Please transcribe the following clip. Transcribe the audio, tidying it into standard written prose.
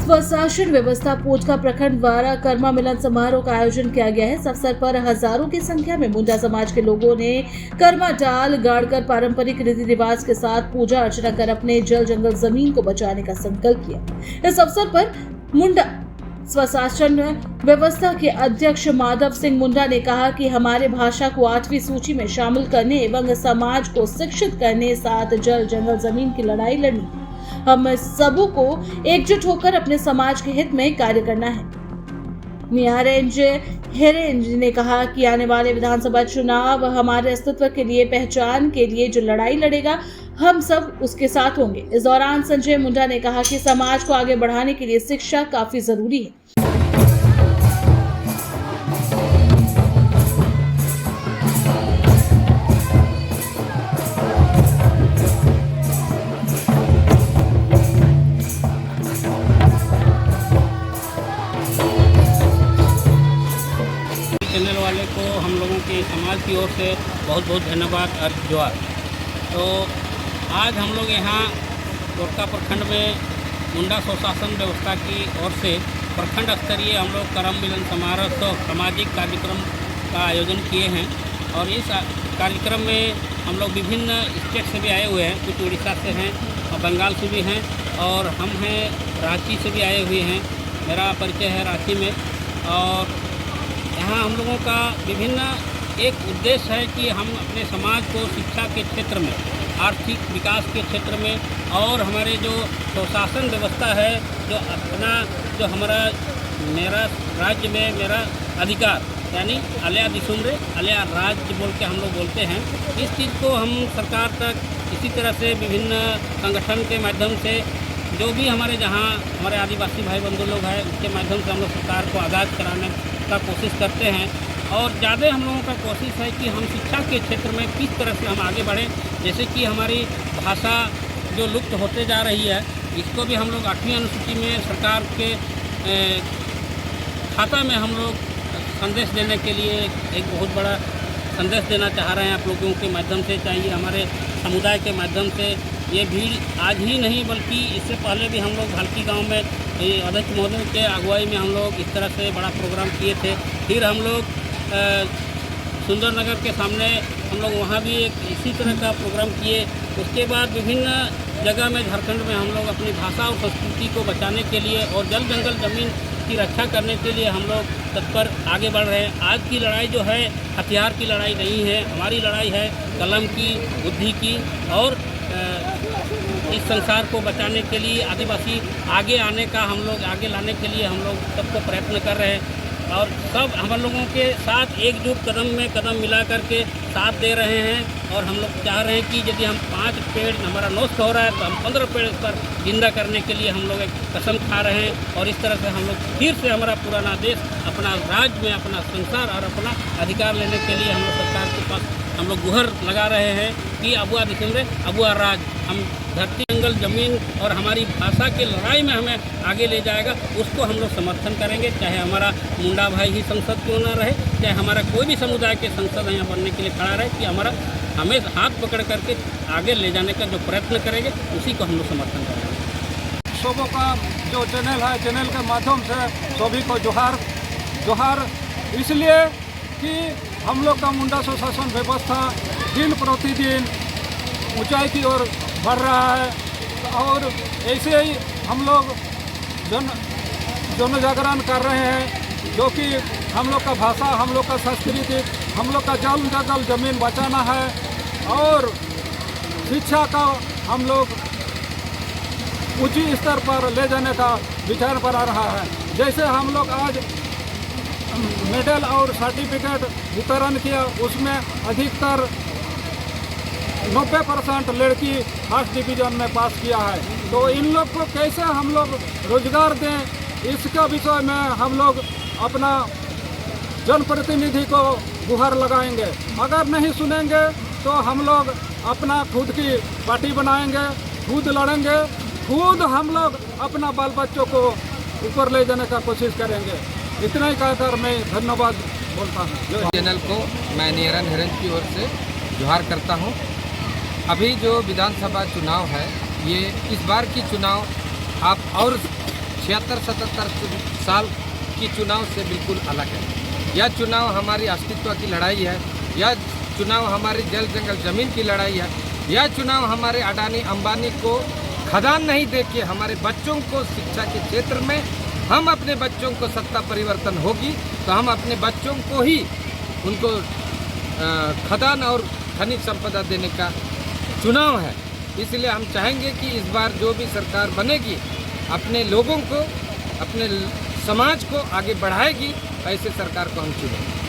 स्वशासन व्यवस्था पोटका प्रखंड द्वारा कर्मा मिलन समारोह का आयोजन किया गया है। इस अवसर पर हजारों की संख्या में मुंडा समाज के लोगों ने कर्मा डाल गाड़कर पारंपरिक रीति रिवाज के साथ पूजा अर्चना कर अपने जल जंगल जमीन को बचाने का संकल्प किया। इस अवसर पर मुंडा स्वशासन व्यवस्था के अध्यक्ष माधव सिंह मुंडा ने कहा कि हमारे भाषा को 8वीं सूची में शामिल करने एवं समाज को शिक्षित करने, साथ जल जंगल जमीन की लड़ाई लड़नी। हम सबों को एकजुट होकर अपने समाज के हित में कार्य करना है। नियारेंज हेरेंज ने कहा कि आने वाले विधानसभा चुनाव हमारे अस्तित्व के लिए, पहचान के लिए जो लड़ाई लड़ेगा, हम सब उसके साथ होंगे। इस दौरान संजय मुंडा ने कहा कि समाज को आगे बढ़ाने के लिए शिक्षा काफी जरूरी है। चैनल वाले को हम लोगों के समाज की ओर से बहुत बहुत धन्यवाद और जोहार। तो आज हम लोग यहाँ पोटका प्रखंड में मुंडा स्वशासन व्यवस्था की ओर से प्रखंड स्तरीय हम लोग कर्म मिलन समारोह तो सामाजिक कार्यक्रम का आयोजन किए हैं। और इस कार्यक्रम में हम लोग विभिन्न स्टेट से भी आए हुए हैं, कुछ उड़ीसा से हैं और बंगाल से भी हैं, और हम हैं रांची से भी आए हुए हैं। मेरा परिचय है रांची में। और यहाँ हम लोगों का विभिन्न एक उद्देश्य है कि हम अपने समाज को शिक्षा के क्षेत्र में, आर्थिक विकास के क्षेत्र में, और हमारे जो स्वशासन व्यवस्था है, जो हमारा मेरा राज्य में मेरा अधिकार, यानी अलिया दिसुमरे अलिया राज्य बोल के हम लोग बोलते हैं, इस चीज़ को हम सरकार तक इसी तरह से विभिन्न संगठन के माध्यम से, जो भी हमारे जहाँ हमारे आदिवासी भाई बंधु लोग हैं, उसके माध्यम से हम लोग सरकार को आगाज़ कराने का कोशिश करते हैं। और ज़्यादा हम लोगों का कोशिश है कि हम शिक्षा के क्षेत्र में किस तरह से हम आगे बढ़ें। जैसे कि हमारी भाषा जो लुप्त होते जा रही है, इसको भी हम लोग 8वीं अनुसूची में सरकार के खाता में हम लोग संदेश देने के लिए एक बहुत बड़ा संदेश देना चाह रहे हैं आप लोगों के माध्यम से। चाहिए हमारे समुदाय के माध्यम से ये भीड़ आज ही नहीं बल्कि इससे पहले भी हम लोग भालकी गांव में अध्यक्ष महोदय के अगुवाई में हम लोग इस तरह से बड़ा प्रोग्राम किए थे। फिर हम लोग सुंदरनगर के सामने हम लोग वहाँ भी एक इसी तरह का प्रोग्राम किए। उसके बाद विभिन्न जगह में झारखंड में हम लोग अपनी भाषा और संस्कृति को बचाने के लिए और जल जंगल ज़मीन की रक्षा करने के लिए हम लोग तत्पर आगे बढ़ रहे हैं। आज की लड़ाई जो है हथियार की लड़ाई नहीं है, हमारी लड़ाई है कलम की, बुद्धि की, और इस संसार को बचाने के लिए, आदिवासी आगे आने का हम लोग आगे लाने के लिए हम लोग सबको प्रयत्न कर रहे हैं। और सब हम लोगों के साथ एकजुट कदम में कदम मिला करके साथ दे रहे हैं। और हम लोग चाह रहे हैं कि यदि हम 5 पेड़ हमारा नष्ट हो रहा है तो हम 15 पेड़ पर जिंदा करने के लिए हम लोग एक कसम खा रहे हैं। और इस तरह से हम लोग फिर से हमारा पुराना देश, अपना राज्य में अपना संसार और अपना अधिकार लेने के लिए हम लोग सरकार के पास हम लोग गुहार लगा रहे हैं कि अबुआ दिसुमरे अबुआ राज, हम धरती जंगल जमीन और हमारी भाषा की लड़ाई में हमें आगे ले जाएगा, उसको हम लोग समर्थन करेंगे। चाहे हमारा मुंडा भाई ही संसद क्यों ना रहे, चाहे हमारा कोई भी समुदाय के संसद यहाँ बनने के लिए खड़ा रहे, कि हमें हाथ पकड़ करके आगे ले जाने का जो प्रयत्न करेंगे उसी को हम लोग समर्थन करेंगे। सबों का जो चैनल है, चैनल के माध्यम से सभी को जोहार इसलिए कि हम लोग का मुंडा स्वशासन व्यवस्था दिन प्रतिदिन ऊंचाई की ओर बढ़ रहा है। और ऐसे ही हम लोग जन जागरण कर रहे हैं, जो कि हम लोग का भाषा, हम लोग का संस्कृति, हम लोग का जल जंगल जमीन बचाना है। और शिक्षा का हम लोग ऊंची स्तर पर ले जाने का विचार बना रहा है। जैसे हम लोग आज मेडल और सर्टिफिकेट वितरण किया, उसमें अधिकतर 90% लड़की फर्स्ट डिवीजन में पास किया है। तो इन लोग को कैसे हम लोग रोजगार दें, इसका विषय में हम लोग अपना जनप्रतिनिधि को गुहार लगाएंगे। अगर नहीं सुनेंगे तो हम लोग अपना खुद की पार्टी बनाएंगे, खुद लड़ेंगे, खुद हम लोग अपना बाल बच्चों को ऊपर ले जाने का कोशिश करेंगे। इतना ही कहकर मैं धन्यवाद बोलता हूँ। चैनल को मैं नियरन हेरेंज की ओर से जोहार करता हूँ। अभी जो विधानसभा चुनाव है, ये इस बार की चुनाव आप और 76-77 साल की चुनाव से बिल्कुल अलग है। यह चुनाव हमारी अस्तित्व की लड़ाई है, यह चुनाव हमारी जल जंगल ज़मीन की लड़ाई है, यह चुनाव हमारे अडानी अंबानी को खदान नहीं देके हमारे बच्चों को शिक्षा के क्षेत्र में हम अपने बच्चों को सत्ता परिवर्तन होगी तो हम अपने बच्चों को ही उनको खदान और खनिज संपदा देने का चुनाव है। इसलिए हम चाहेंगे कि इस बार जो भी सरकार बनेगी अपने लोगों को, अपने समाज को आगे बढ़ाएगी, ऐसे सरकार को हम चुनेंगे।